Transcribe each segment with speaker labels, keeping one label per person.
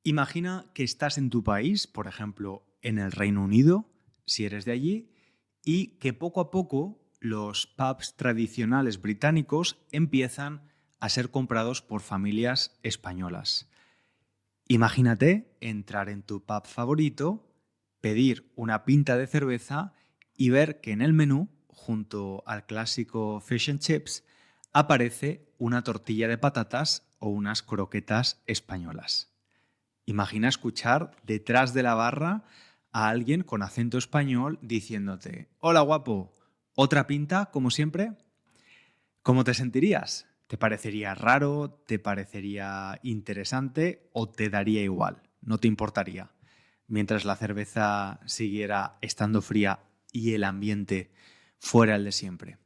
Speaker 1: Imagina que estás en tu país, por ejemplo, en el Reino Unido, si eres de allí, y que poco a poco los pubs tradicionales británicos empiezan a ser comprados por familias españolas. Imagínate entrar en tu pub favorito, pedir una pinta de cerveza y ver que en el menú, junto al clásico fish and chips, aparece una tortilla de patatas o unas croquetas españolas. Imagina escuchar detrás de la barra a alguien con acento español diciéndote: "Hola guapo, ¿otra pinta como siempre?". ¿Cómo te sentirías? ¿Te parecería raro? ¿Te parecería interesante? ¿O te daría igual? ¿No te importaría? Mientras la cerveza siguiera estando fría y el ambiente fuera el de siempre.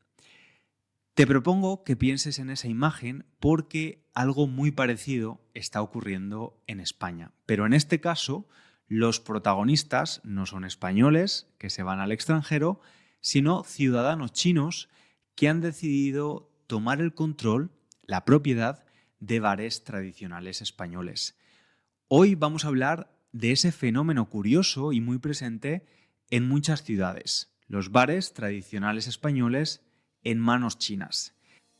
Speaker 1: Te propongo que pienses en esa imagen porque algo muy parecido está ocurriendo en España. Pero en este caso, los protagonistas no son españoles que se van al extranjero, sino ciudadanos chinos que han decidido tomar el control, la propiedad de bares tradicionales españoles. Hoy vamos a hablar de ese fenómeno curioso y muy presente en muchas ciudades, los bares tradicionales españoles en manos chinas.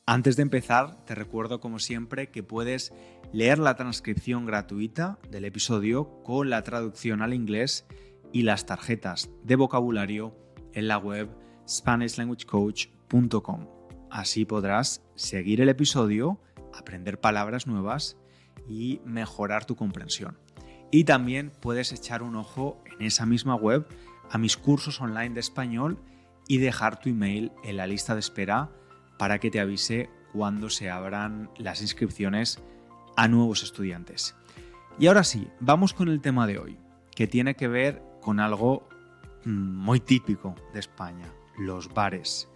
Speaker 1: Antes de empezar, te recuerdo como siempre que puedes leer la transcripción gratuita del episodio con la traducción al inglés y las tarjetas de vocabulario en la web SpanishLanguageCoach.com. Así podrás seguir el episodio, aprender palabras nuevas y mejorar tu comprensión. Y también puedes echar un ojo en esa misma web a mis cursos online de español y dejar tu email en la lista de espera para que te avise cuando se abran las inscripciones a nuevos estudiantes. Y ahora sí, vamos con el tema de hoy, que tiene que ver con algo muy típico de España, los bares.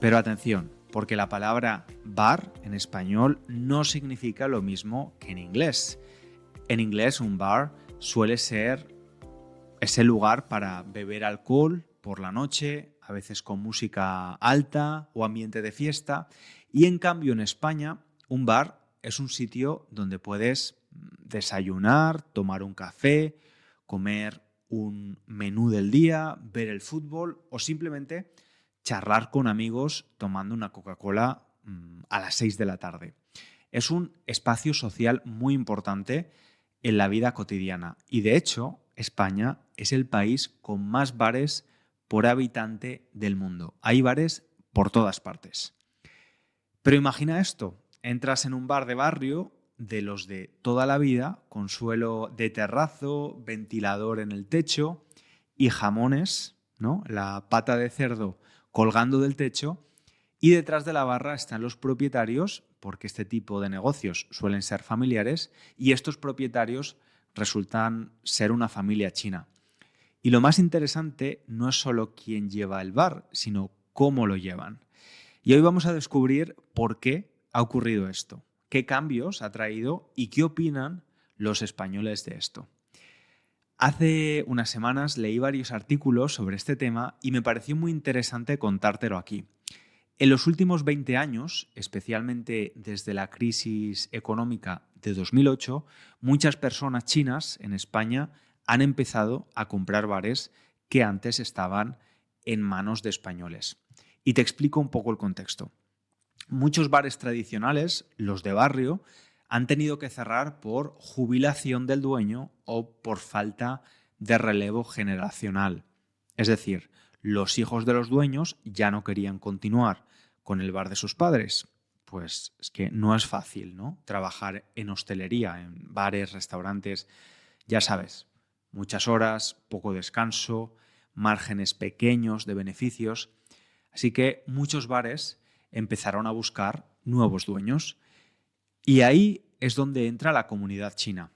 Speaker 1: Pero atención, porque la palabra bar en español no significa lo mismo que en inglés. En inglés, un bar suele ser ese lugar para beber alcohol por la noche, a veces con música alta o ambiente de fiesta. Y en cambio, en España, un bar es un sitio donde puedes desayunar, tomar un café, comer un menú del día, ver el fútbol o simplemente charlar con amigos tomando una Coca-Cola a las 6 de la tarde. Es un espacio social muy importante en la vida cotidiana y de hecho España es el país con más bares por habitante del mundo. Hay bares por todas partes. Pero imagina esto, entras en un bar de barrio de los de toda la vida, con suelo de terrazo, ventilador en el techo y jamones, ¿no? La pata de cerdo colgando del techo, y detrás de la barra están los propietarios, porque este tipo de negocios suelen ser familiares, y estos propietarios resultan ser una familia china. Y lo más interesante no es solo quién lleva el bar, sino cómo lo llevan. Y hoy vamos a descubrir por qué ha ocurrido esto, qué cambios ha traído y qué opinan los españoles de esto. Hace unas semanas leí varios artículos sobre este tema y me pareció muy interesante contártelo aquí. En los últimos 20 años, especialmente desde la crisis económica de 2008, muchas personas chinas en España han empezado a comprar bares que antes estaban en manos de españoles. Y te explico un poco el contexto. Muchos bares tradicionales, los de barrio, han tenido que cerrar por jubilación del dueño o por falta de relevo generacional. Es decir, los hijos de los dueños ya no querían continuar con el bar de sus padres. Pues es que no es fácil, ¿no? Trabajar en hostelería, en bares, restaurantes, ya sabes, muchas horas, poco descanso, márgenes pequeños de beneficios. Así que muchos bares empezaron a buscar nuevos dueños. Y ahí es donde entra la comunidad china.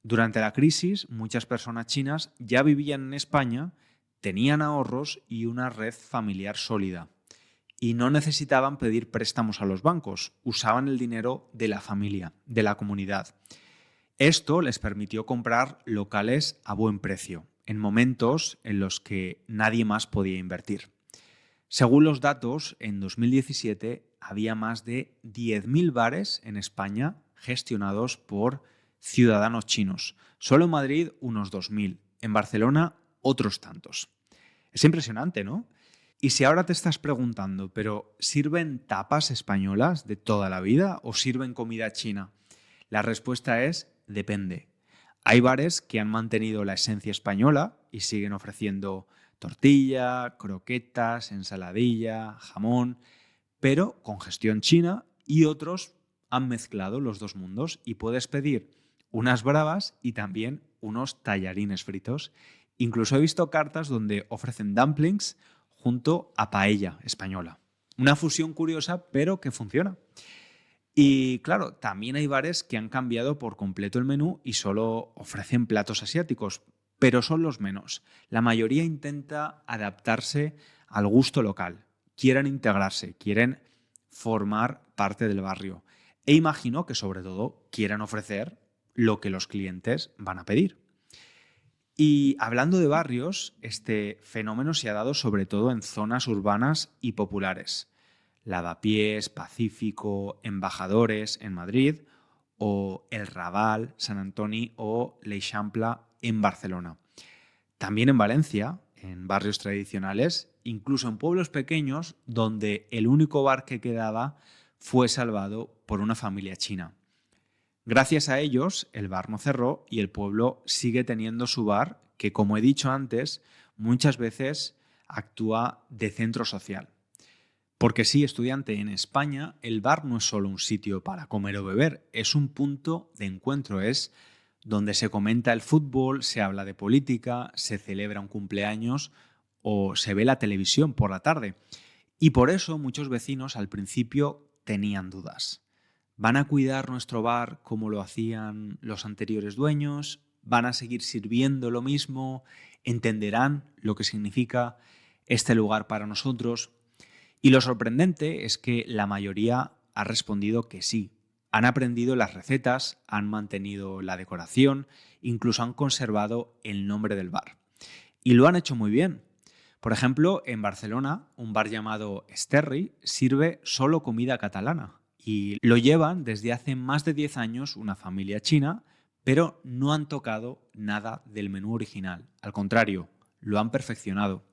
Speaker 1: Durante la crisis, muchas personas chinas ya vivían en España, tenían ahorros y una red familiar sólida. Y no necesitaban pedir préstamos a los bancos, usaban el dinero de la familia, de la comunidad. Esto les permitió comprar locales a buen precio, en momentos en los que nadie más podía invertir. Según los datos, en 2017 había más de 10.000 bares en España gestionados por ciudadanos chinos. Solo en Madrid unos 2.000, en Barcelona otros tantos. Es impresionante, ¿no? Y si ahora te estás preguntando, ¿pero sirven tapas españolas de toda la vida o sirven comida china? La respuesta es depende. Hay bares que han mantenido la esencia española y siguen ofreciendo tortilla, croquetas, ensaladilla, jamón, pero con gestión china, y otros han mezclado los dos mundos y puedes pedir unas bravas y también unos tallarines fritos. Incluso he visto cartas donde ofrecen dumplings junto a paella española. Una fusión curiosa, pero que funciona. Y claro, también hay bares que han cambiado por completo el menú y solo ofrecen platos asiáticos, pero son los menos. La mayoría intenta adaptarse al gusto local, quieren integrarse, quieren formar parte del barrio. E imagino que sobre todo quieran ofrecer lo que los clientes van a pedir. Y hablando de barrios, este fenómeno se ha dado sobre todo en zonas urbanas y populares. Lavapiés, Pacífico, Embajadores en Madrid, o El Raval, Sant Antoni o l'Eixample en Barcelona. También en Valencia, en barrios tradicionales, incluso en pueblos pequeños donde el único bar que quedaba fue salvado por una familia china. Gracias a ellos, el bar no cerró y el pueblo sigue teniendo su bar que, como he dicho antes, muchas veces actúa de centro social. Porque sí, estudiante, en España el bar no es solo un sitio para comer o beber, es un punto de encuentro, es donde se comenta el fútbol, se habla de política, se celebra un cumpleaños o se ve la televisión por la tarde. Y por eso muchos vecinos al principio tenían dudas. ¿Van a cuidar nuestro bar como lo hacían los anteriores dueños? ¿Van a seguir sirviendo lo mismo? ¿Entenderán lo que significa este lugar para nosotros? Y lo sorprendente es que la mayoría ha respondido que sí. Han aprendido las recetas, han mantenido la decoración, incluso han conservado el nombre del bar. Y lo han hecho muy bien. Por ejemplo, en Barcelona, un bar llamado Esterri sirve solo comida catalana. Y lo llevan desde hace más de 10 años una familia china, pero no han tocado nada del menú original. Al contrario, lo han perfeccionado.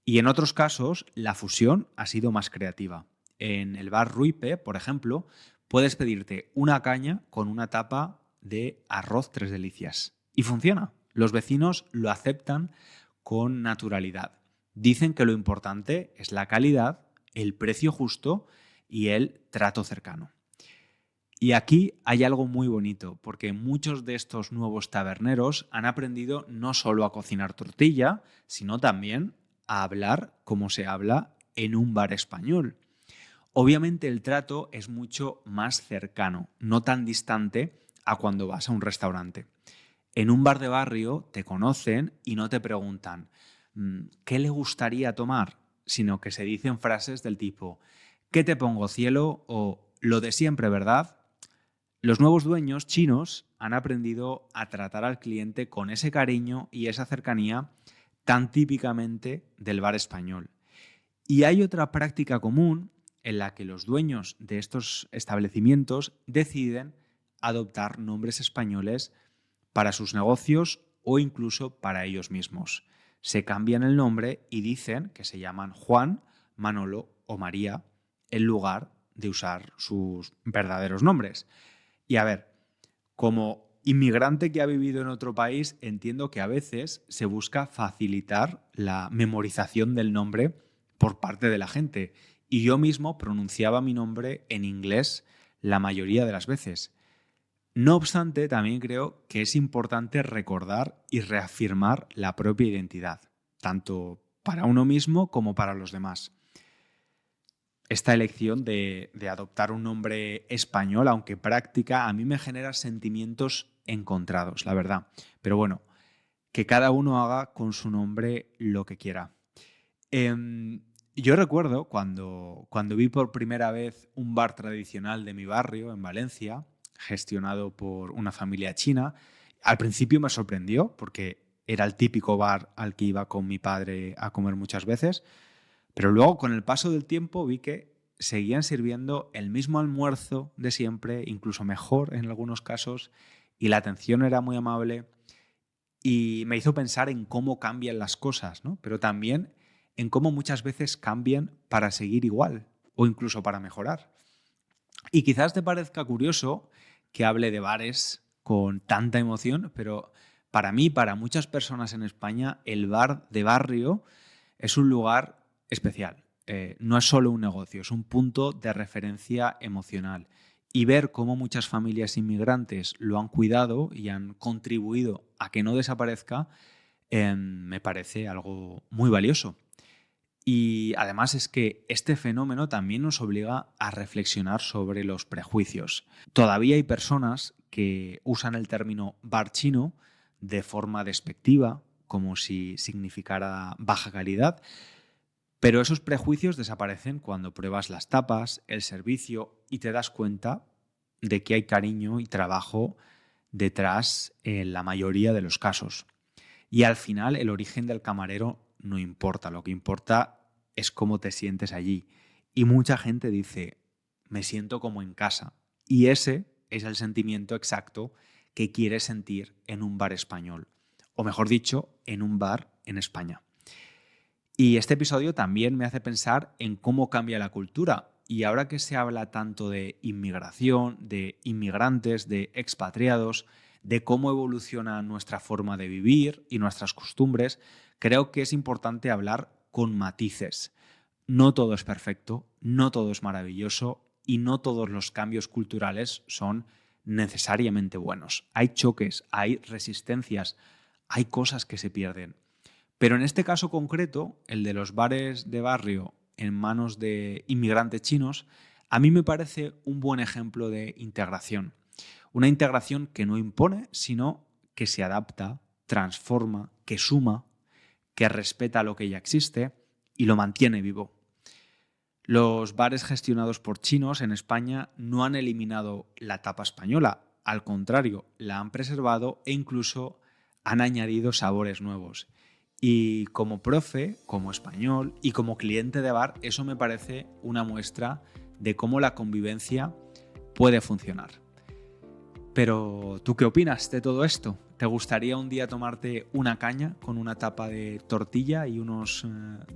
Speaker 1: Y en otros casos, la fusión ha sido más creativa. En el bar Ruipe, por ejemplo, puedes pedirte una caña con una tapa de arroz tres delicias. Y funciona. Los vecinos lo aceptan con naturalidad. Dicen que lo importante es la calidad, el precio justo y el trato cercano. Y aquí hay algo muy bonito, porque muchos de estos nuevos taberneros han aprendido no solo a cocinar tortilla, sino también a hablar como se habla en un bar español. Obviamente el trato es mucho más cercano, no tan distante a cuando vas a un restaurante. En un bar de barrio te conocen y no te preguntan ¿qué le gustaría tomar? Sino que se dicen frases del tipo ¿qué te pongo, cielo? O lo de siempre, ¿verdad? Los nuevos dueños chinos han aprendido a tratar al cliente con ese cariño y esa cercanía tan típicamente del bar español. Y hay otra práctica común en la que los dueños de estos establecimientos deciden adoptar nombres españoles para sus negocios o incluso para ellos mismos. Se cambian el nombre y dicen que se llaman Juan, Manolo o María en lugar de usar sus verdaderos nombres. Y a ver, como inmigrante que ha vivido en otro país, entiendo que a veces se busca facilitar la memorización del nombre por parte de la gente. Y yo mismo pronunciaba mi nombre en inglés la mayoría de las veces. No obstante, también creo que es importante recordar y reafirmar la propia identidad, tanto para uno mismo como para los demás. Esta elección de adoptar un nombre español, aunque práctica, a mí me genera sentimientos encontrados, la verdad. Pero bueno, que cada uno haga con su nombre lo que quiera. Yo recuerdo cuando vi por primera vez un bar tradicional de mi barrio, en Valencia, gestionado por una familia china. Al principio me sorprendió porque era el típico bar al que iba con mi padre a comer muchas veces. Pero luego, con el paso del tiempo, vi que seguían sirviendo el mismo almuerzo de siempre, incluso mejor en algunos casos, y la atención era muy amable y me hizo pensar en cómo cambian las cosas, ¿no? Pero también en cómo muchas veces cambian para seguir igual o incluso para mejorar. Y quizás te parezca curioso que hable de bares con tanta emoción, pero para mí, para muchas personas en España, el bar de barrio es un lugar especial. No es solo un negocio, es un punto de referencia emocional. Y ver cómo muchas familias inmigrantes lo han cuidado y han contribuido a que no desaparezca, me parece algo muy valioso. Y además es que este fenómeno también nos obliga a reflexionar sobre los prejuicios. Todavía hay personas que usan el término bar chino de forma despectiva, como si significara baja calidad, pero esos prejuicios desaparecen cuando pruebas las tapas, el servicio y te das cuenta de que hay cariño y trabajo detrás en la mayoría de los casos. Y al final el origen del camarero no importa, lo que importa es cómo te sientes allí. Y mucha gente dice, me siento como en casa. Y ese es el sentimiento exacto que quieres sentir en un bar español. O mejor dicho, en un bar en España. Y este episodio también me hace pensar en cómo cambia la cultura. Y ahora que se habla tanto de inmigración, de inmigrantes, de expatriados, de cómo evoluciona nuestra forma de vivir y nuestras costumbres, creo que es importante hablar con matices. No todo es perfecto, no todo es maravilloso y no todos los cambios culturales son necesariamente buenos. Hay choques, hay resistencias, hay cosas que se pierden. Pero en este caso concreto, el de los bares de barrio en manos de inmigrantes chinos, a mí me parece un buen ejemplo de integración. Una integración que no impone, sino que se adapta, transforma, que suma, que respeta lo que ya existe y lo mantiene vivo. Los bares gestionados por chinos en España no han eliminado la tapa española, al contrario, la han preservado e incluso han añadido sabores nuevos. Y como profe, como español y como cliente de bar, eso me parece una muestra de cómo la convivencia puede funcionar. Pero, ¿tú qué opinas de todo esto? ¿Te gustaría un día tomarte una caña con una tapa de tortilla y unos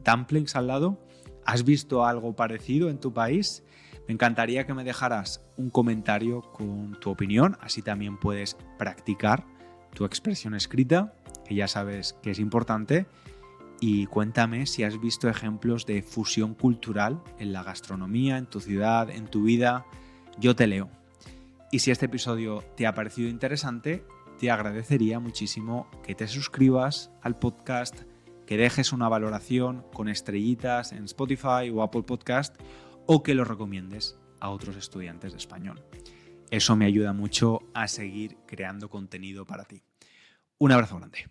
Speaker 1: dumplings al lado? ¿Has visto algo parecido en tu país? Me encantaría que me dejaras un comentario con tu opinión, así también puedes practicar tu expresión escrita, que ya sabes que es importante, y cuéntame si has visto ejemplos de fusión cultural en la gastronomía, en tu ciudad, en tu vida. Yo te leo. Y si este episodio te ha parecido interesante, te agradecería muchísimo que te suscribas al podcast, que dejes una valoración con estrellitas en Spotify o Apple Podcast o que lo recomiendes a otros estudiantes de español. Eso me ayuda mucho a seguir creando contenido para ti. Un abrazo grande.